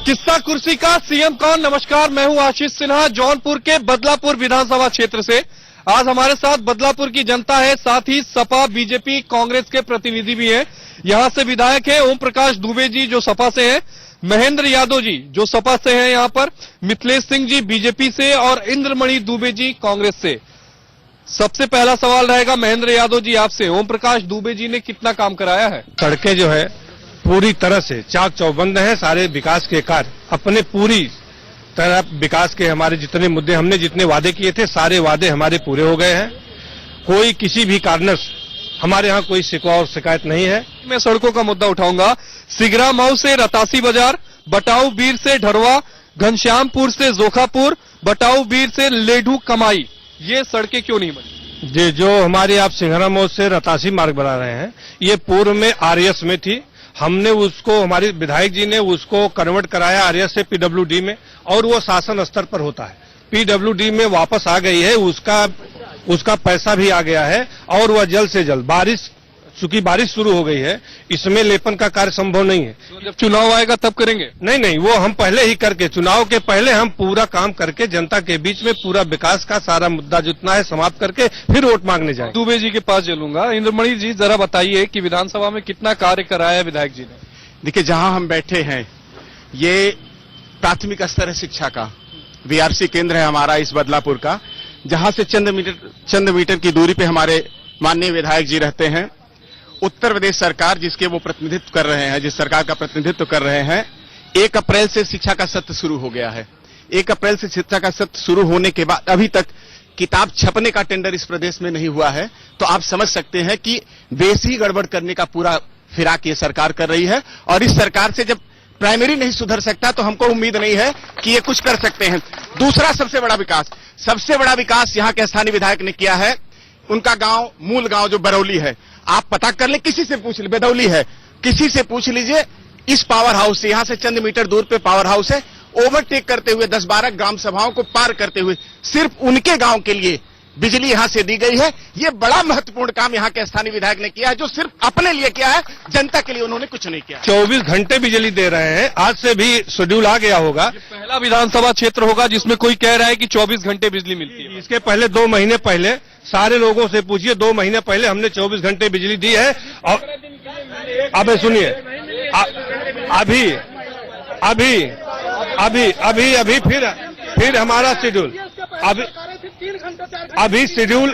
किस्सा कुर्सी का सीएम कौन। नमस्कार, मैं हूं आशीष सिन्हा जौनपुर के बदलापुर विधानसभा क्षेत्र से। आज हमारे साथ बदलापुर की जनता है, साथ ही सपा, बीजेपी, कांग्रेस के प्रतिनिधि भी हैं। यहां से विधायक है ओम प्रकाश दुबे जी जो सपा से हैं, महेंद्र यादव जी जो सपा से हैं यहाँ पर, मिथिलेश सिंह जी बीजेपी से और इंद्रमणि दुबे जी कांग्रेस से। सबसे पहला सवाल रहेगा महेंद्र यादव जी आपसे, ओम प्रकाश दुबे जी ने कितना काम कराया है? सड़कें जो है पूरी तरह से चाक चौबंद है। सारे विकास के कार्य अपने पूरी तरह विकास के हमारे जितने मुद्दे हमने जितने वादे किए थे सारे वादे हमारे पूरे हो गए हैं। कोई किसी भी कारणवश हमारे यहाँ कोई शिकवा और शिकायत नहीं है। मैं सड़कों का मुद्दा उठाऊंगा। सिगरा मऊ से रतासी बाजार, बटाऊ बीर से ढरवा, घनश्यामपुर से जोखापुर, बटाऊ बीर से लेढ़ू कमाई, ये सड़कें क्यों नहीं बनी? जी, जो हमारे आप सिंघरा मोड़ से रतासी मार्ग बना रहे हैं, ये पूर्व में आरएस में थी। हमने उसको, हमारे विधायक जी ने उसको कन्वर्ट कराया आरएस से पीडब्ल्यूडी में, और वो शासन स्तर पर होता है। पीडब्ल्यूडी में वापस आ गई है, उसका पैसा भी आ गया है, और वह जल्द से जल्द चूंकि बारिश शुरू हो गई है, इसमें लेपन का कार्य संभव नहीं है। तो जब चुनाव आएगा तब करेंगे? नहीं, वो हम पहले ही करके, चुनाव के पहले हम पूरा काम करके जनता के बीच में पूरा विकास का सारा मुद्दा जितना है समाप्त करके फिर वोट मांगने जाएंगे। दुबे जी के पास चलूंगा। इंद्रमणि जी जरा बताइए कि विधानसभा में कितना कार्य कराया है विधायक जी ने? देखिए, जहां हम बैठे हैं ये प्राथमिक स्तर है शिक्षा का। बीआरसी केंद्र है हमारा इस बदलापुर का, जहां से चंद मीटर की दूरी पे हमारे माननीय विधायक जी रहते हैं। उत्तर प्रदेश सरकार जिसके वो प्रतिनिधित्व कर रहे हैं, जिस सरकार का प्रतिनिधित्व कर रहे हैं, 1 अप्रैल से शिक्षा का सत्र शुरू हो गया है। 1 अप्रैल से शिक्षा का सत्र शुरू होने के बाद अभी तक किताब छपने का टेंडर इस प्रदेश में नहीं हुआ है। तो आप समझ सकते हैं कि बेसी गड़बड़ करने का पूरा फिराक ये सरकार कर रही है। और इस सरकार से जब प्राइमरी नहीं सुधर सकता तो हमको उम्मीद नहीं है कि ये कुछ कर सकते हैं। दूसरा सबसे बड़ा विकास यहाँ के स्थानीय विधायक ने किया है। उनका गांव, मूल गांव जो बरौली है, आप पता कर ले, किसी से पूछ ले, बेदौली है, किसी से पूछ लीजिए। इस पावर हाउस से, यहां से चंद मीटर दूर पे पावर हाउस है, ओवरटेक करते हुए 10-12 ग्राम सभाओं को पार करते हुए सिर्फ उनके गांव के लिए बिजली यहां से दी गई है। ये बड़ा महत्वपूर्ण काम यहाँ के स्थानीय विधायक ने किया है, जो सिर्फ अपने लिए किया है, जनता के लिए उन्होंने कुछ नहीं किया। 24 घंटे बिजली दे रहे हैं। आज से भी शेड्यूल आ गया होगा। पहला विधानसभा क्षेत्र होगा जिसमें कोई कह रहा है कि 24 घंटे बिजली मिलती है। इसके पहले 2 महीने पहले सारे लोगों से पूछिए, 2 महीने पहले हमने 24 घंटे बिजली दी है। और अब सुनिए, अभी फिर हमारा शेड्यूल अभी शेड्यूल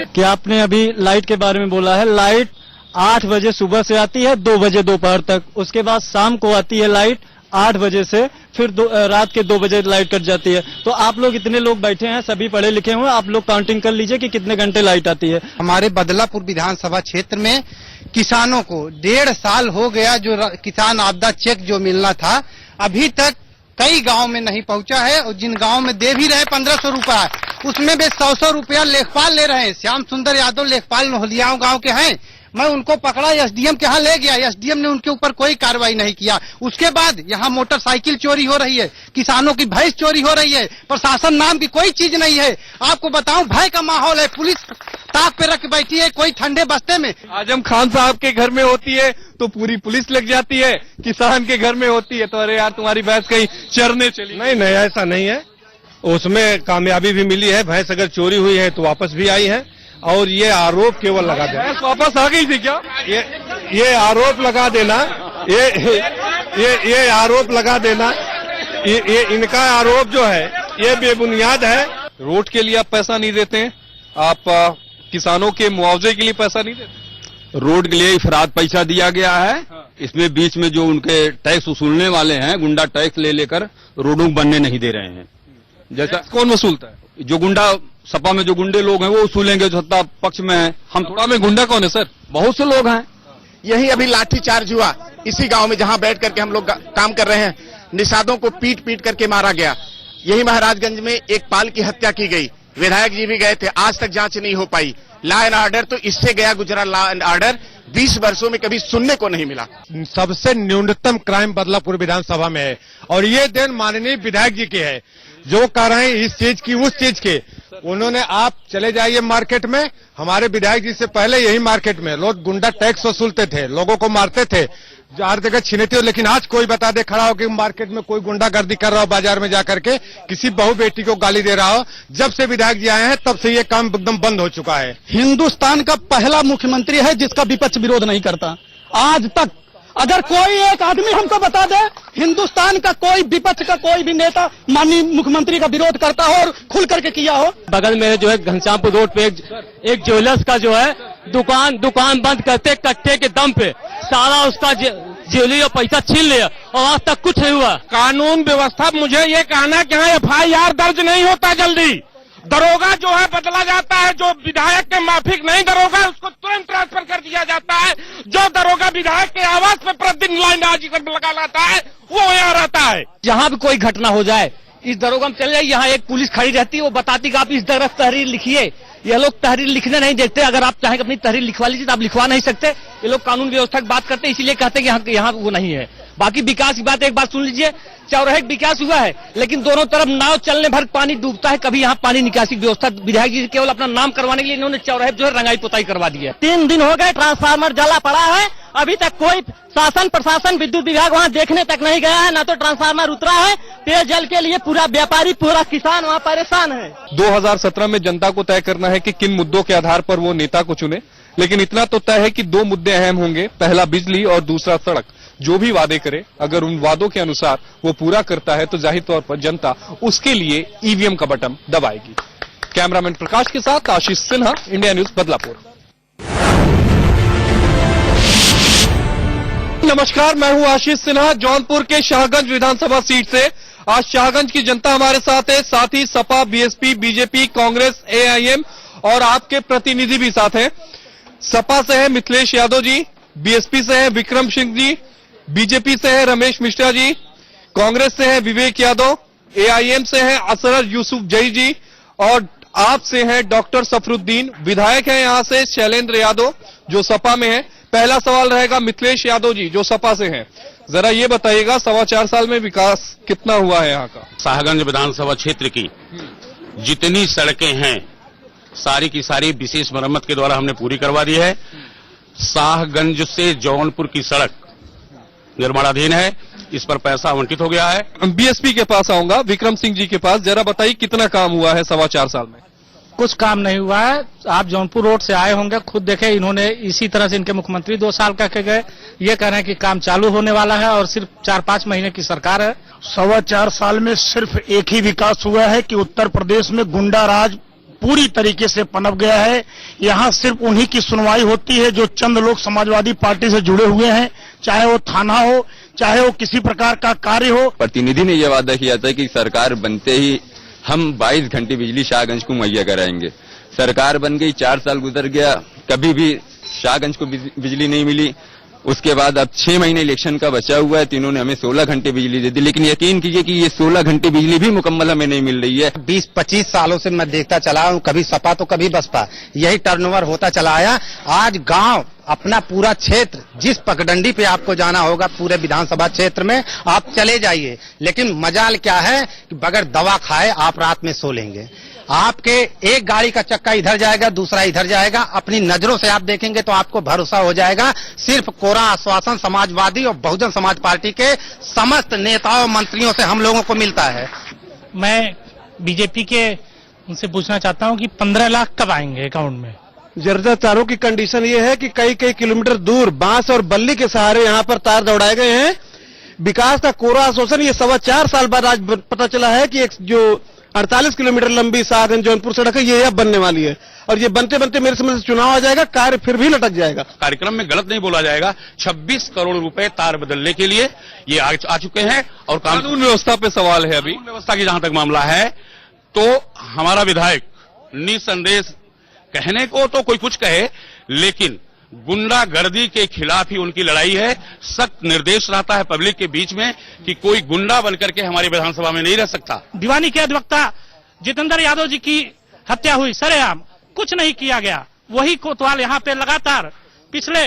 क्या आपने अभी लाइट के बारे में बोला है? लाइट 8 बजे सुबह से आती है, 2 बजे दोपहर तक। उसके बाद शाम को आती है लाइट 8 बजे से, फिर रात के 2 बजे लाइट कट जाती है। तो आप लोग इतने लोग बैठे हैं, सभी पढ़े लिखे हुए, आप लोग काउंटिंग कर लीजिए कि कितने घंटे लाइट आती है। हमारे बदलापुर विधानसभा क्षेत्र में किसानों को 1.5 साल हो गया, जो किसान आपदा चेक जो मिलना था अभी तक कई गांव में नहीं पहुंचा है। और जिन गांव में दे भी रहे 1500 रुपया, उसमें भी 100 रुपया लेखपाल ले रहे हैं। श्याम सुंदर यादव लेखपाल नोहलियाओं गांव के हैं। मैं उनको पकड़ा, एसडीएम के यहाँ ले गया, एसडीएम ने उनके ऊपर कोई कार्रवाई नहीं किया। उसके बाद यहाँ मोटरसाइकिल चोरी हो रही है, किसानों की भैंस चोरी हो रही है, प्रशासन नाम की कोई चीज नहीं है। आपको बताऊं, भय का माहौल है, पुलिस ताक पे रख बैठी है कोई ठंडे बस्ते में। आजम खान साहब के घर में होती है तो पूरी पुलिस लग जाती है, किसान के घर में होती है तो अरे यार तुम्हारी भैंस कहीं चरने चली। नहीं, ऐसा नहीं है। उसमें कामयाबी भी मिली है। भैंस अगर चोरी हुई है तो वापस भी आई है। और ये आरोप केवल लगा देना, वापस आ गई थी क्या? ये आरोप लगा देना, ये आरोप लगा देना, ये इनका आरोप जो है ये बेबुनियाद है। रोड के लिए आप पैसा नहीं देते हैं, आप किसानों के मुआवजे के लिए पैसा नहीं देते? रोड के लिए इफराद पैसा दिया गया है। इसमें बीच में जो उनके टैक्स वसूलने वाले हैं, गुंडा टैक्स ले लेकर रोडों बनने नहीं दे रहे हैं। जैसा कौन वसूलता है? जो गुंडा, सपा में जो गुंडे लोग हैं वो वसूलेंगे, जो सत्ता पक्ष में है। हम थोड़ा में गुंडा कौन है सर? बहुत से लोग हैं। यही अभी लाठीचार्ज हुआ इसी गांव में जहां बैठ करके हम लोग काम कर रहे हैं। निषादों को पीट करके मारा गया। यही महाराजगंज में एक पाल की हत्या की गई, विधायक जी भी गए थे, आज तक जांच नहीं हो पाई। लॉ एंड ऑर्डर तो इससे गया गुजरा लॉ एंड ऑर्डर 20 वर्षों में कभी सुनने को नहीं मिला। सबसे न्यूनतम क्राइम बदलापुर विधानसभा में है और ये देन माननीय विधायक जी के है, जो कर रहे हैं इस चीज की उस चीज के। उन्होंने आप चले जाइए मार्केट में, हमारे विधायक जी से पहले यही मार्केट में लोग गुंडा टैक्स वसूलते थे, लोगों को मारते थे, हर जगह छीने थे। लेकिन आज कोई बता दे खड़ा हो कि मार्केट में कोई गुंडागर्दी कर रहा हो, बाजार में जाकर के किसी बहू बेटी को गाली दे रहा हो। जब से विधायक जी आए हैं तब से ये काम एकदम बंद हो चुका है। हिंदुस्तान का पहला मुख्यमंत्री है जिसका विपक्ष विरोध नहीं करता आज तक। अगर कोई एक आदमी हमको बता दे हिंदुस्तान का कोई विपक्ष का कोई भी नेता माननीय मुख्यमंत्री का विरोध करता हो और खुल करके किया हो। बगल में जो है घनश्यामपुर रोड पे एक ज्वेलर्स का जो है दुकान बंद करते कट्टे के दम पे सारा उसका ज्वेलरी और पैसा छीन लिया और आज तक कुछ नहीं हुआ। कानून व्यवस्था, मुझे ये कहना कि यहाँ FIR दर्ज नहीं होता जल्दी, दरोगा जो है बदला जाता है, जो विधायक के माफिक नहीं दरोगा उसको तुरंत ट्रांसफर कर दिया जाता है, जो दरोगा विधायक के आवास पे प्रतिदिन लाइन हाजिर लगा लाता है वो यहाँ रहता है। जहाँ भी कोई घटना हो जाए इस दरोगा में चले जाए, यहाँ एक पुलिस खड़ी रहती है, वो बताती कि आप इस तरफ तहरीर लिखिए। ये लोग तहरीर लिखने नहीं देते, अगर आप चाहें अपनी तहरीर लिखवा लीजिए तो आप लिखवा नहीं सकते। ये लोग कानून व्यवस्था की बात करते हैं, इसीलिए कहते हैं कि यहाँ वो नहीं है। बाकी विकास की बात एक बात सुन लीजिए, चौराहे का विकास हुआ है लेकिन दोनों तरफ नाव चलने भर पानी डूबता है, कभी यहाँ पानी निकासी व्यवस्था विधायक जी केवल अपना नाम करवाने के लिए इन्होंने चौराहे जो है रंगाई पुताई करवा दी है। 3 दिन हो गए ट्रांसफार्मर जला पड़ा है, अभी तक कोई शासन प्रशासन विद्युत विभाग वहाँ देखने तक नहीं गया है, ना तो ट्रांसफार्मर उतरा है। पेयजल के लिए पूरा व्यापारी पूरा किसान वहाँ परेशान है। 2017 में जनता को तय करना है कि किन मुद्दों के आधार पर वो नेता को चुने, लेकिन इतना तो तय है कि 2 मुद्दे अहम होंगे, पहला बिजली और दूसरा सड़क। जो भी वादे करे अगर उन वादों के अनुसार वो पूरा करता है तो जाहिर तौर पर जनता उसके लिए ईवीएम का बटन दबाएगी। कैमरामैन प्रकाश के साथ आशीष सिन्हा, इंडिया न्यूज बदलापुर। नमस्कार, मैं हूं आशीष सिन्हा जौनपुर के शाहगंज विधानसभा सीट से। आज शाहगंज की जनता हमारे साथ है, साथ ही Sapa, BSP, BJP, Congress, AIM और आपके प्रतिनिधि भी साथ हैं। सपा से है मिथिलेश यादव जी, बीएसपी से है विक्रम सिंह जी, बीजेपी से है रमेश मिश्रा जी, कांग्रेस से है विवेक यादव, AIM से है असरर यूसुफ जई जी और आप से है डॉक्टर सफरुद्दीन। विधायक है यहां से शैलेंद्र यादव जो सपा में है। पहला सवाल रहेगा मिथिलेश यादव जी जो सपा से हैं, जरा ये बताइएगा 4.25 साल में विकास कितना हुआ है यहाँ का? शाहगंज विधानसभा क्षेत्र की जितनी सड़कें हैं सारी की सारी विशेष मरम्मत के द्वारा हमने पूरी करवा दी है। शाहगंज से जौनपुर की सड़क निर्माणाधीन है, इस पर पैसा आवंटित हो गया है। बीएसपी के पास आऊंगा, विक्रम सिंह जी के पास, जरा बताइए कितना काम हुआ है 4.25 साल में? कुछ काम नहीं हुआ है। आप जौनपुर रोड से आए होंगे, खुद देखे, इन्होंने इसी तरह से इनके मुख्यमंत्री 2 साल का के गए, ये कह रहे हैं कि काम चालू होने वाला है और सिर्फ 4-5 महीने की सरकार है। 4.25 साल में सिर्फ एक ही विकास हुआ है कि उत्तर प्रदेश में गुंडा राज पूरी तरीके से पनप गया है। यहाँ सिर्फ उन्हीं की सुनवाई होती है जो चंद लोग समाजवादी पार्टी से जुड़े हुए हैं, चाहे वो थाना हो, चाहे वो किसी प्रकार का कार्य हो। प्रतिनिधि ने यह वादा किया था कि सरकार बनते ही हम 22 घंटे बिजली शाहगंज को मुहैया कराएंगे। सरकार बन गई, 4 साल गुजर गया, कभी भी शाहगंज को बिजली नहीं मिली। उसके बाद अब 6 महीने इलेक्शन का बचा हुआ है, तीनों ने हमें 16 घंटे बिजली दे दी, लेकिन यकीन कीजिए कि ये 16 घंटे बिजली भी मुकम्मल हमें नहीं मिल रही है। 20-25 सालों से मैं देखता चला हूं, कभी सपा तो कभी बसपा, यही टर्नओवर होता चला आया। आज गांव अपना पूरा क्षेत्र, जिस पगडंडी पे आपको जाना होगा पूरे विधानसभा क्षेत्र में आप चले जाइए, लेकिन मजाल क्या है कि बगैर दवा खाए आप रात में सो लेंगे। आपके एक गाड़ी का चक्का इधर जाएगा, दूसरा इधर जाएगा, अपनी नजरों से आप देखेंगे तो आपको भरोसा हो जाएगा। सिर्फ कोरा आश्वासन समाजवादी और बहुजन समाज पार्टी के समस्त नेताओं मंत्रियों से हम लोगों को मिलता है। मैं बीजेपी के उनसे पूछना चाहता हूं कि 15 लाख कब आएंगे अकाउंट में? जर्जर तारों की कंडीशन ये है कि कई किलोमीटर दूर बांस और बल्ली के सहारे यहाँ पर तार दौड़ाए गए हैं। विकास का कोरा आश्वासन ये 4.25 साल बाद आज पता चला है कि एक जो 48 किलोमीटर लंबी शाहगंज जौनपुर सड़क है ये अब बनने वाली है और ये बनते बनते मेरे समझ से चुनाव आ जाएगा, कार्य फिर भी लटक जाएगा। कार्यक्रम में गलत नहीं बोला जाएगा, 26 करोड़ रुपए तार बदलने के लिए ये आ चुके हैं। और कानून व्यवस्था पे सवाल है, अभी कानून व्यवस्था की जहां तक मामला है तो हमारा विधायक निसंदेह, कहने को तो कोई कुछ कहे, लेकिन गुंडागर्दी के खिलाफ ही उनकी लड़ाई है। सख्त निर्देश रहता है पब्लिक के बीच में कि कोई गुंडा बनकर के हमारी विधानसभा में नहीं रह सकता। दीवानी के अधिवक्ता जितेंद्र यादव जी की हत्या हुई सरेआम, कुछ नहीं किया गया। वही कोतवाल यहाँ पे लगातार पिछले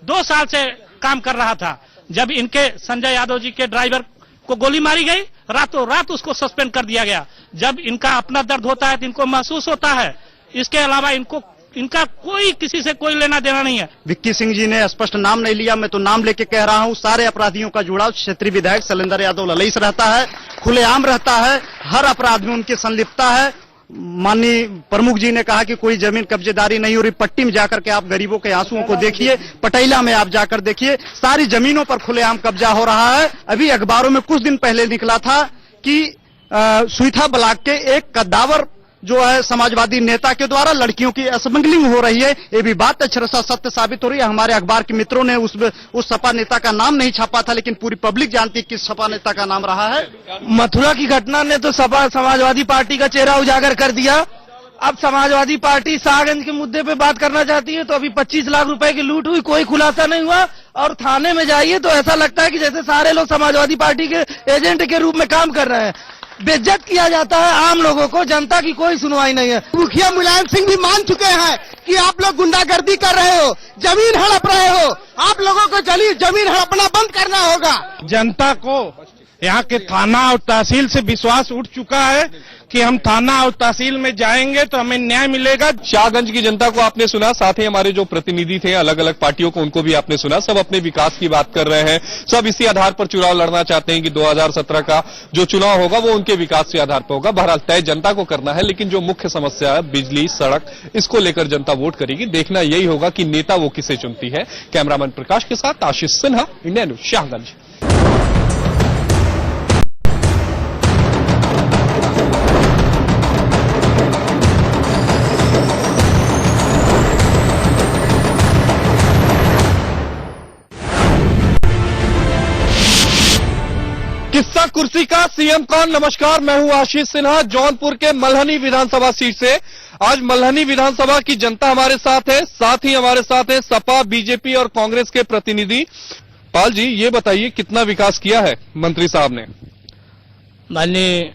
2 साल से काम कर रहा था। जब इनके संजय यादव जी के ड्राइवर को गोली मारी गई रातों रात उसको सस्पेंड कर दिया गया। जब इनका अपना दर्द होता है तो इनको महसूस होता है, इसके अलावा इनका कोई किसी से कोई लेना देना नहीं है। विक्की सिंह जी ने स्पष्ट नाम नहीं लिया, मैं तो नाम लेके कह रहा हूं। सारे अपराधियों का जुड़ाव क्षेत्रीय विधायक शैलेंद्र यादव ललई से रहता है, खुलेआम रहता है, हर अपराध में उनकी संलिप्तता है। माननीय प्रमुख जी ने कहा कि कोई जमीन कब्जेदारी नहीं हो रही। पट्टी में जाकर के आप गरीबों के आंसुओं को देखिए, पटेला में आप जाकर देखिए, सारी जमीनों पर खुलेआम कब्जा हो रहा है। अभी अखबारों में कुछ दिन पहले निकला था कि सुईथा ब्लॉक के एक कद्दावर जो है समाजवादी नेता के द्वारा लड़कियों की स्मगलिंग हो रही है। ये भी बात अक्षरशः सत्य साबित हो रही है। हमारे अखबार के मित्रों ने उस सपा नेता का नाम नहीं छापा था, लेकिन पूरी पब्लिक जानती है किस सपा नेता का नाम रहा है। मथुरा की घटना ने तो सपा समाजवादी पार्टी का चेहरा उजागर कर दिया। अब समाजवादी पार्टी शाहगंज के मुद्दे पे बात करना चाहती है, तो अभी 25 लाख रुपए की लूट हुई, कोई खुलासा नहीं हुआ। और थाने में जाइए तो ऐसा लगता है कि जैसे सारे लोग समाजवादी पार्टी के एजेंट के रूप में काम कर रहे हैं। बेइज्जत किया जाता है आम लोगों को, जनता की कोई सुनवाई नहीं है। मुखिया मुलायम सिंह भी मान चुके हैं कि आप लोग गुंडागर्दी कर रहे हो, जमीन हड़प रहे हो। आप लोगों को जमीन हड़पना बंद करना होगा। जनता को यहाँ के थाना और तहसील से विश्वास उठ चुका है कि हम थाना और तहसील में जाएंगे तो हमें न्याय मिलेगा। शाहगंज की जनता को आपने सुना, साथ ही हमारे जो प्रतिनिधि थे अलग अलग पार्टियों को, उनको भी आपने सुना। सब अपने विकास की बात कर रहे हैं, सब इसी आधार पर चुनाव लड़ना चाहते हैं कि 2017 का जो चुनाव होगा वो उनके विकास के आधार पर होगा। बहरहाल तय जनता को करना है, लेकिन जो मुख्य समस्या है बिजली, सड़क, इसको लेकर जनता वोट करेगी। देखना यही होगा कि नेता वो किसे चुनती है। कैमरामैन प्रकाश के साथ आशीष सिन्हा, इंडिया न्यूज, शाहगंज। किस्सा कुर्सी का सीएम कौन। नमस्कार, मैं हूं आशीष सिन्हा, जौनपुर के मल्हनी विधानसभा सीट से। आज मल्हनी विधानसभा की जनता हमारे साथ है, साथ ही हमारे साथ है सपा, बीजेपी और कांग्रेस के प्रतिनिधि। पाल जी, ये बताइए कितना विकास किया है मंत्री साहब ने। माननीय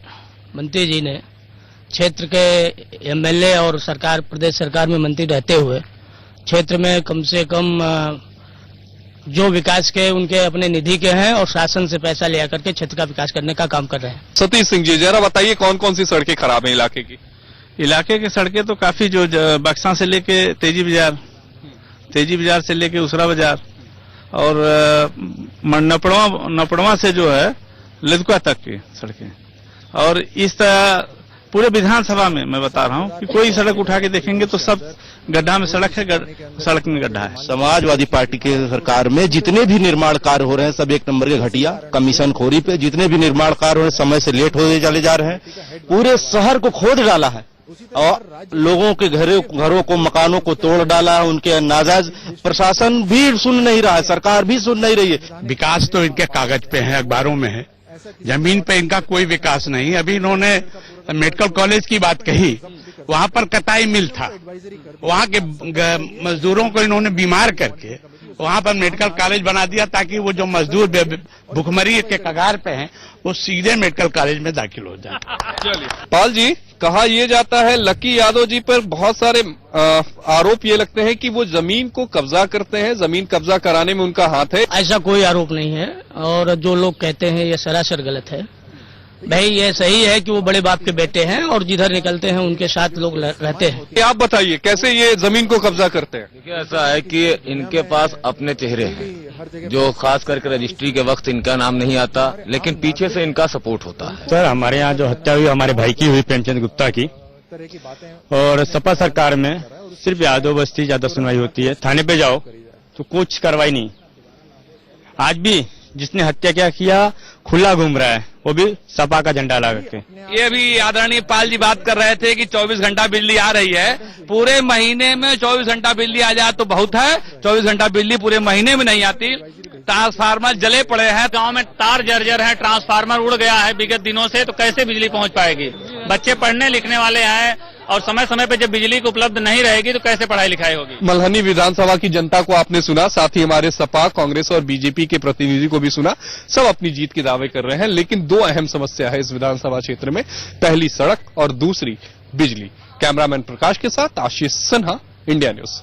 मंत्री जी ने क्षेत्र के एमएलए और सरकार, प्रदेश सरकार में मंत्री रहते हुए क्षेत्र में कम से कम जो विकास के उनके अपने निधि के हैं और शासन से पैसा ले करके क्षेत्र का विकास करने का काम कर रहे हैं। सतीश सिंह जी, जरा बताइए कौन कौन सी सड़कें खराब हैं इलाके की। इलाके की सड़कें तो काफी, जो बक्सा से लेके तेजी बाजार से लेके उसरा बाजार और नपड़वा से जो है लिदकुआ तक की सड़कें। और इस तरह पूरे विधानसभा में मैं बता रहा हूं कि कोई सड़क उठा के देखेंगे तो सब गड्ढा में सड़क है, सड़क में गड्ढा है। समाजवादी पार्टी के सरकार में जितने भी निर्माण कार्य हो रहे हैं सब एक नंबर के घटिया, कमीशन खोरी पे जितने भी निर्माण कार्य हो रहे हैं समय से लेट होते चले जा रहे हैं। पूरे शहर को खोद डाला है और लोगों के घरों को, मकानों को तोड़ डाला है। उनके नाजायज प्रशासन भी सुन नहीं रहा है, सरकार भी सुन नहीं रही है। विकास तो इनके कागज पे है, अखबारों में है, जमीन पे इनका कोई विकास नहीं। अभी इन्होंने मेडिकल कॉलेज की बात कही, वहां पर कताई मिल था, वहां के मजदूरों को इन्होंने बीमार करके वहां पर मेडिकल कॉलेज बना दिया ताकि वो जो मजदूर भुखमरी के कगार पे हैं वो सीधे मेडिकल कॉलेज में दाखिल हो जाए। पाल जी, कहा यह जाता है लकी यादव जी पर बहुत सारे आरोप ये लगते हैं कि वो जमीन को कब्जा करते हैं, जमीन कब्जा कराने में उनका हाथ है। ऐसा कोई आरोप नहीं है और जो लोग कहते हैं ये सरासर गलत है। भाई ये सही है कि वो बड़े बाप के बेटे हैं और जिधर निकलते हैं उनके साथ लोग रहते हैं। आप बताइए कैसे ये जमीन को कब्जा करते हैं। देखिए, ऐसा है कि इनके पास अपने चेहरे हैं जो खास करके रजिस्ट्री के वक्त इनका नाम नहीं आता, लेकिन पीछे से इनका सपोर्ट होता है। सर, हमारे यहाँ जो हत्या हुई हमारे भाई की हुई, प्रेमचंद गुप्ता की, और सपा सरकार में सिर्फ यादव बस्ती ज्यादा सुनवाई होती है। थाने पे जाओ तो कुछ कार्रवाई नहीं। आज भी जिसने हत्या किया खुला घूम रहा है, वो भी सपा का झंडा लगा के। ये भी आदरणीय पाल जी बात कर रहे थे कि 24 घंटा बिजली आ रही है। पूरे महीने में 24 घंटा बिजली आ जाए तो बहुत है, 24 घंटा बिजली पूरे महीने में नहीं आती। ट्रांसफार्मर जले पड़े हैं, गांव में तार जर्जर है, ट्रांसफार्मर उड़ गया है विगत दिनों से, तो कैसे बिजली पहुंच पाएगी। बच्चे पढ़ने लिखने वाले हैं और समय समय पे जब बिजली को उपलब्ध नहीं रहेगी तो कैसे पढ़ाई लिखाई होगी। मल्हनी विधानसभा की जनता को आपने सुना, साथ ही हमारे सपा, कांग्रेस और बीजेपी के प्रतिनिधि को भी सुना। सब अपनी जीत के दावे कर रहे हैं, लेकिन दो अहम समस्या है इस विधानसभा क्षेत्र में, पहली सड़क और दूसरी बिजली। कैमरामैन प्रकाश के साथ आशीष सिन्हा, इंडिया न्यूज।